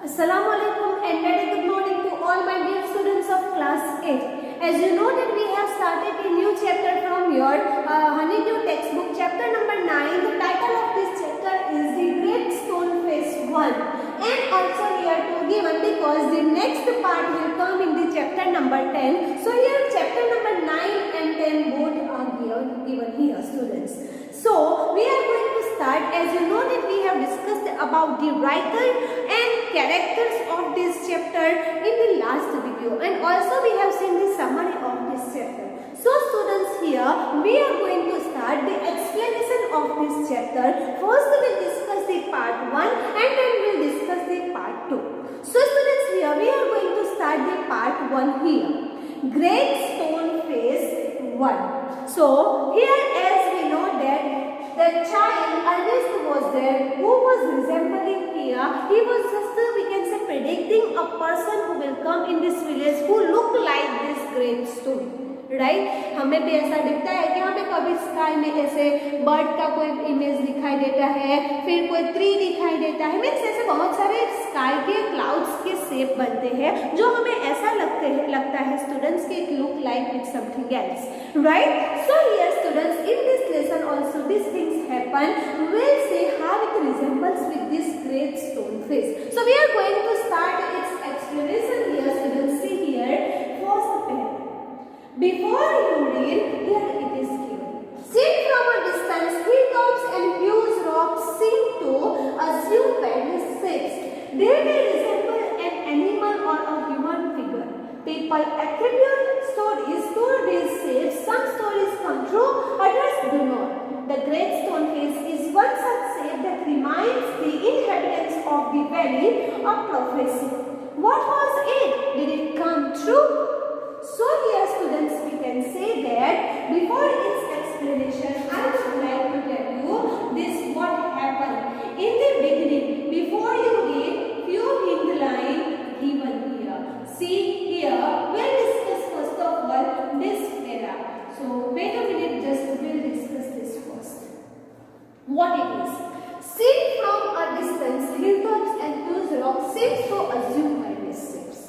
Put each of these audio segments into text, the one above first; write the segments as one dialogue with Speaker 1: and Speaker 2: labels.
Speaker 1: Assalamualaikum and very good morning to all my dear students of class 8. As you know that we have started a new chapter from your Honeydew textbook, chapter number 9. The title of this chapter is The Great Stone Face 1. And also here to given because the next part will come in the chapter number 10. So here chapter number 9 and 10 both are given here students. So we are going to start. As you know that we have discussed about the writer and characters of this chapter in the last video, and also we have seen the summary of this chapter. So students, here we are going to start the explanation of this chapter. First we will discuss the part 1 and then we will discuss the part 2. So students, here we are going to start the part 1 here. Great Stone Face 1. So here as we know that the child Ernest was there who was resembling here. He was just we can say predicting a person who will come in this village who look like this great stone. Right हमें भी ऐसा दिखता है कि हमें कभी sky में ऐसे बर्ड का कोई इमेज दिखाई देता है, फिर कोई ट्री दिखाई देता है, मीन्स ऐसे बहुत सारे स्काई के क्लाउड्स के शेप बनते हैं जो हमें ऐसा लगता है स्टूडेंट्स कि it look like it something else, right. So here students in this lesson also this things happen. We will see how it resembles with this great stone face. So we are going to start its explanation here students. See here first pen. Before you read, here it is given. Seen from a distance, hilltops and huge rocks seem to assume various shapes. They may resemble an animal or a human figure. People attribute stories to these shapes. Some stories come true, others do not. The Great Stone Face is one such shape that reminds the inhabitants of the valley of prophecy. What was it? Did it come true? So here students, we can say that before its explanation I would like to tell you this what happened in the beginning. Before you read, few hint line given here. See here, we'll discuss first of all this era. So wait a minute, just we'll discuss this first. What it is? Seen from a distance, hilltops and huge rocks seems to assume various shapes.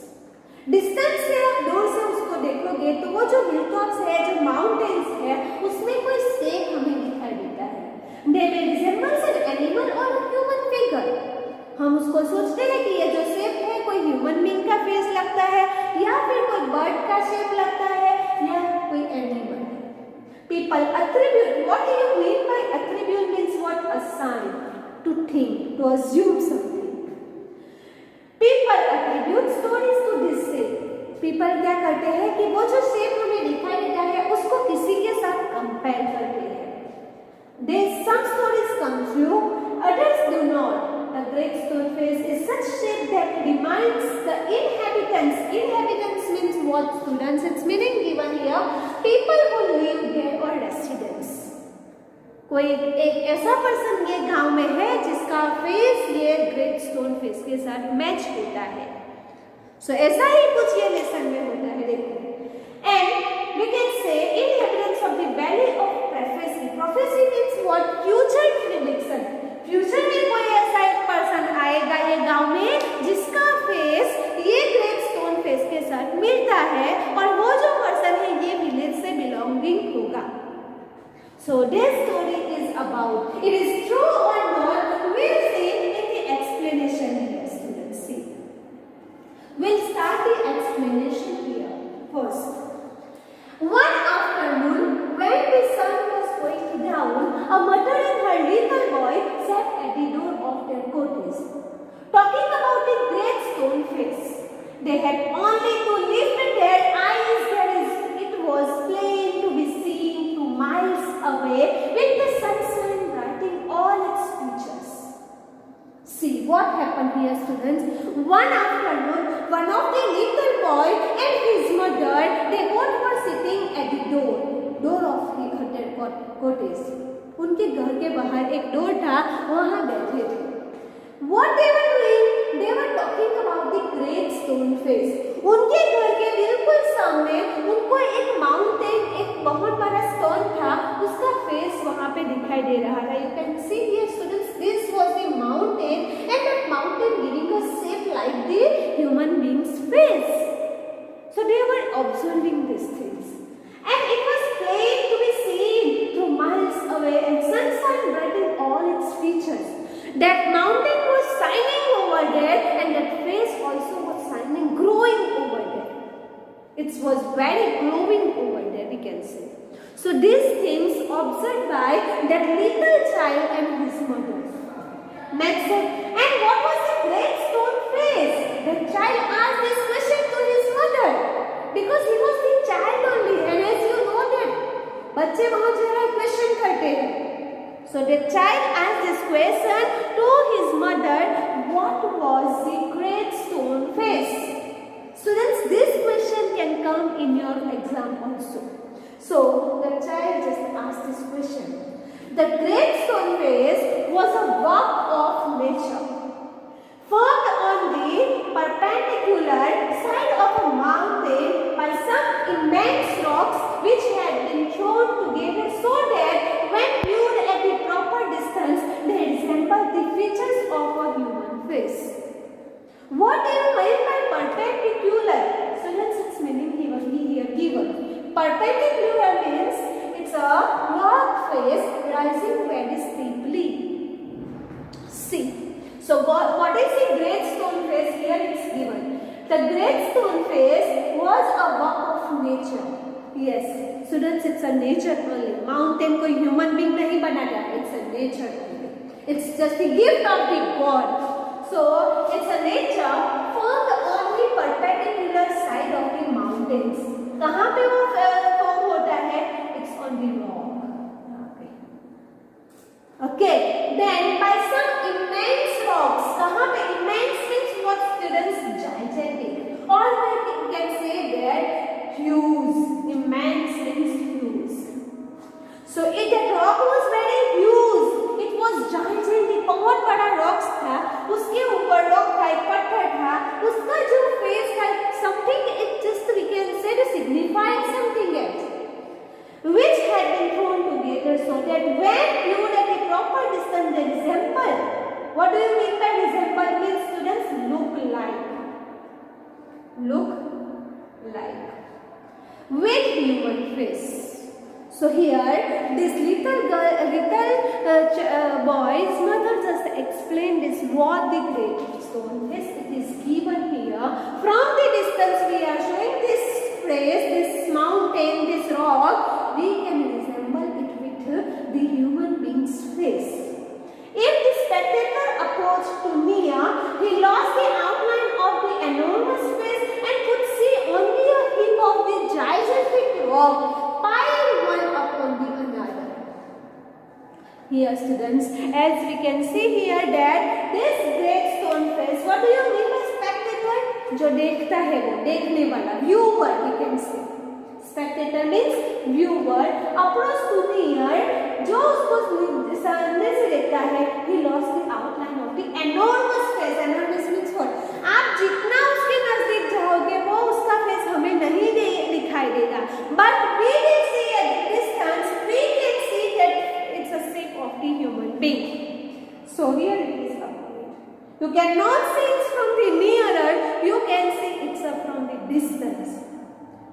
Speaker 1: Distance से आप दूर से उसको देखोगे तो वो जो हिलटॉप्स है, जो माउंटेन्स है, उसमें कोई शेप हमें दिखाई देता है. दे मे रिजेंबल्स एन एनिमल और ह्यूमन फिगर. हम उसको सोचते हैं कि ये जो शेप है कोई ह्यूमन बीइंग का फेस लगता है या फिर कोई बर्ड का शेप लगता है या कोई animal. People attribute. What do you mean by attribute? Means what? Assign, to think, to assume something. People attribute stories to this shape. People क्या करते हैं कि वो जो शेप हमें दिखाई देता है उसको किसी के साथ कंपेयर करते हैं. Some stories come true, others do not. The Great Stone Face is such shape that reminds the inhabitants. Inhabitants means what students? Its meaning given here. People who live there or residents. कोई एक ऐसा person ये गांव में है जिसका face ये great stone face के साथ मैच होता है. सो ऐसा ही कुछ ये लेसन में होता है. देखो, and we can say inhabitants of the valley of prophecy. Prophecy means what? Future prediction. Future में कोई ऐसा एक पर्सन आएगा ये गांव में जिसका फेस ये ग्रेट स्टोन फेस के साथ मिलता है और वो जो पर्सन है ये विलेज से बिलोंगिंग होगा. So this story is about, it is true or not, we'll see in the explanation here students. See, we'll start the explanation here first. One afternoon when the sun was going down, a mother and her little boy sat at the door of their cottage talking about the great stone face. They had only to lift their eyes. It was plain to be seen miles away with the sunshine brightening all its features. See what happened here students. One afternoon, one of the little boy and his mother, they both were sitting at the door of their cottage. उनके घर के बाहर एक door था, वहाँ बैठे थे. What they were doing? They were talking about the great stone face. उनके घर के बिल्कुल सामने उनको एक माउंटेन, एक बहुत बड़ा स्टोन था, उसका फेस वहाँ पे दिखाई दे रहा था. You can see here students, this was the mountain and that mountain giving a shape like observing these things. And it was plain to be seen through miles away, and sunshine brightened all its features. That mountain was shining over there, and that face also was shining, glowing over there. It was very glowing over there, we can say. So these things observed by that little child and his mother. Next, and what was the great stone face? The child asked this question to his mother because he was the child only, and as you know that बच्चे बहुत ज़्यादा question करते हैं. So the child asked this question to his mother, what was the great stone face? Students, this question can come in your exam also. So the child just asked this question. The great stone face was a work of nature, formed on the perpendicular side of a mountain by some immense rocks which had been thrown together so that when viewed at the proper distance they resembled the features of a human face. What do you mean by perpendicular? Students, its meaning here given. Perpendicular means it's a rock face rising very steeply. See. So what is the great stone face? Here it's given. The great stone face was a work of nature. Yes, students, it's a nature only. Mountain कोई human being नहीं बनाया. It's a nature only. It's just the gift of the God. So it's a nature formed on the perpendicular side of the mountains. कहाँ पे वो form होता है? It's on the rock. Okay. Then by some immense rocks. कहाँ पे immense means what, students? Gigantic. Or we can say that huge. Immense means huge. So that rock was very huge. It was gigantic. बहुत बड़ा rocks था. उसके ऊपर rock था, एक पत्थर था. उसका जो face था, something it just we can say to signify something else, which had been thrown together so that when viewed at a proper distance they resemble. What do you mean by resemble? Means students look like. Look like. With human face. So here this little boy's mother just explained this what the great stone face. It is given here. From the distance we are showing this place, this mountain, this rock. We can resemble it with the human being's face. If the spectator approached too near, he lost the outline of the enormous face and could see only a heap of the gigantic rock piled one upon the another. Here, students, as we can see here that this great stone face, what do you mean by spectator? जो देखता है वो, देखने वाला, viewer we can say. Spectator means viewer. Approach to near, जो उसको सामने से देखता है, he lost the outline of the enormous face. Enormous means what? आप जितना उसके नजदीक जाओगे, वो उसका face हमें नहीं दिखाई देगा. But we will see at the distance, we can see that it's a shape of the human being. So here it is about it. You cannot see it from the nearer, you can see it's from the distance.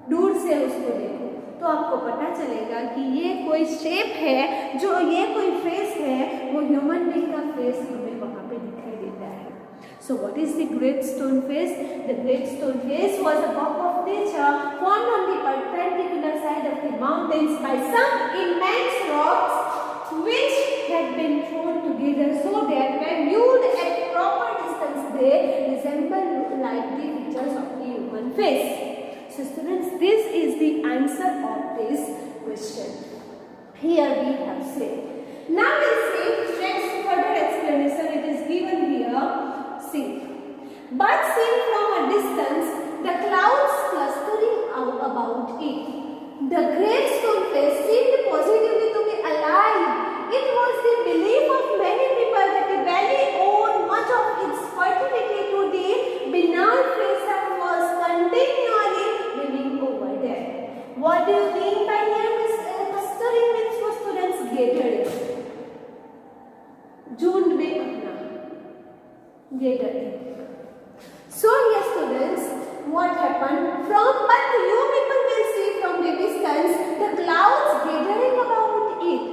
Speaker 1: दूर से उसको देखो तो आपको पता चलेगा कि ये कोई शेप है, जो ये कोई फेस है, वो ह्यूमन बीइंग का फेस हमें वहाँ पे दिखाई देता है. So what is the great stone face? The great stone face was a work of nature formed on the perpendicular side of the mountains by some immense rocks which had been thrown together so that when viewed at proper distance they resemble like the features of the human face. So students, this is the answer of this question. Here we have said. Now we see next further explanation. It is given here. See. But seen from a distance, the clouds clustering about it. The great stone face seemed positively to be alive. It was the belief of many people that the valley owed much of its fertility to the banal face that was continually living over there. What do you mean by here? Clustering means for students gathering. झुंड में अपना gathering. So yes students, what happened from, but you people will see from the distance the clouds gathering about it.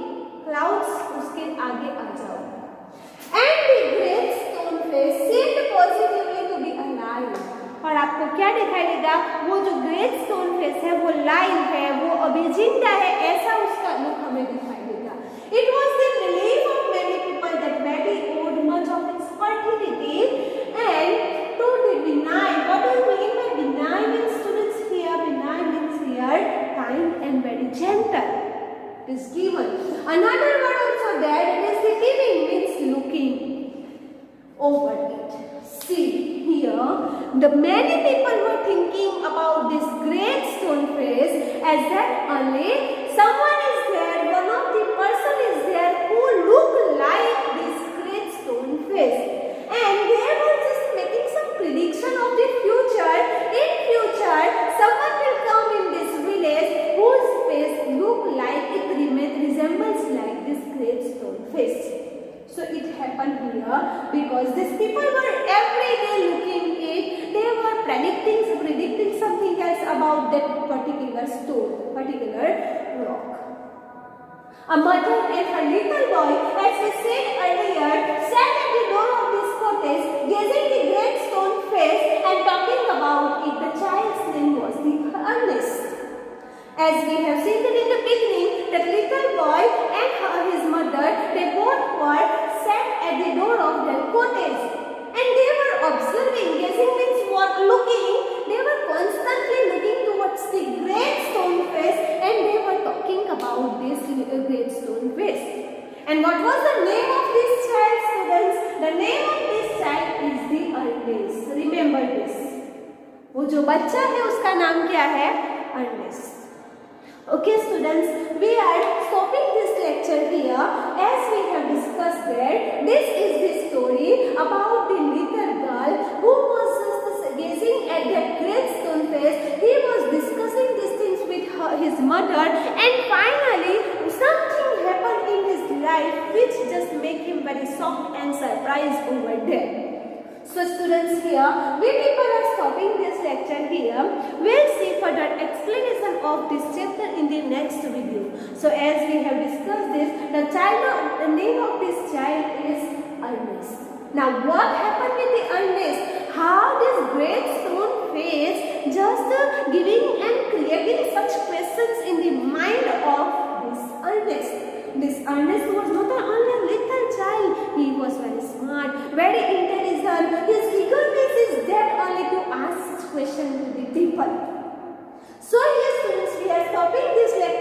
Speaker 1: Clouds उसके आगे आ जाओ. And the great stone face seemed positively to be alive. और आपको क्या दिखाई देगा? वो जो ग्रेट स्टोन फेस है वो लाइव है, वो अभी जिंदा है, ऐसा उसका लुक हमें दिखाई देगा. It was the belief of many people that Betty owed much of its fertility and to the benign. What do you mean by benign means, students? Here benign means here kind and very gentle. It is given. Another word also there, it is the giving means looking over it. See here, the many people were thinking about this great stone face as that only someone is there, one of the person is there who look like this great stone face, and they were just making some prediction of the future. In future, someone will come in this village whose face look like it resembles like this great stone face. So it happened here because these people were every day looking it. They were predicting something else about that particular stone, particular rock. A mother and her little boy, as we said earlier, sat at the door of this cottage, gazing the great stone face and talking about it. The child's name was Ernest. As we have seen that in the beginning, that little boy and his mother, they both were sat at the door of their cottage, and they were observing. Gazing means what? Looking. They were constantly looking towards the great stone face, and they were talking about this great stone face. And what was the name of this child, students? The name of this child is the Ernest. Remember this. वो जो बच्चा है उसका नाम क्या है? Ernest. Okay students, we are stopping this lecture here. As we have discussed there, this is the story about the little girl who was just gazing at that great stone face. He was discussing these things with his mother, and finally something happened in his life which just made him very shocked and surprised over there. So students, here we people are stopping this lecture here. We'll see further explanation of this chapter in the next video. So as we have discussed this, the name of this child is Ernest. Now what happened with the Ernest? How this great stone face just giving and creating such questions in the mind of this Ernest. This Ernest was not only a little child, he was very smart, very intelligent. His eagerness is there only to ask questions to the people. So here students, we are stopping this lecture.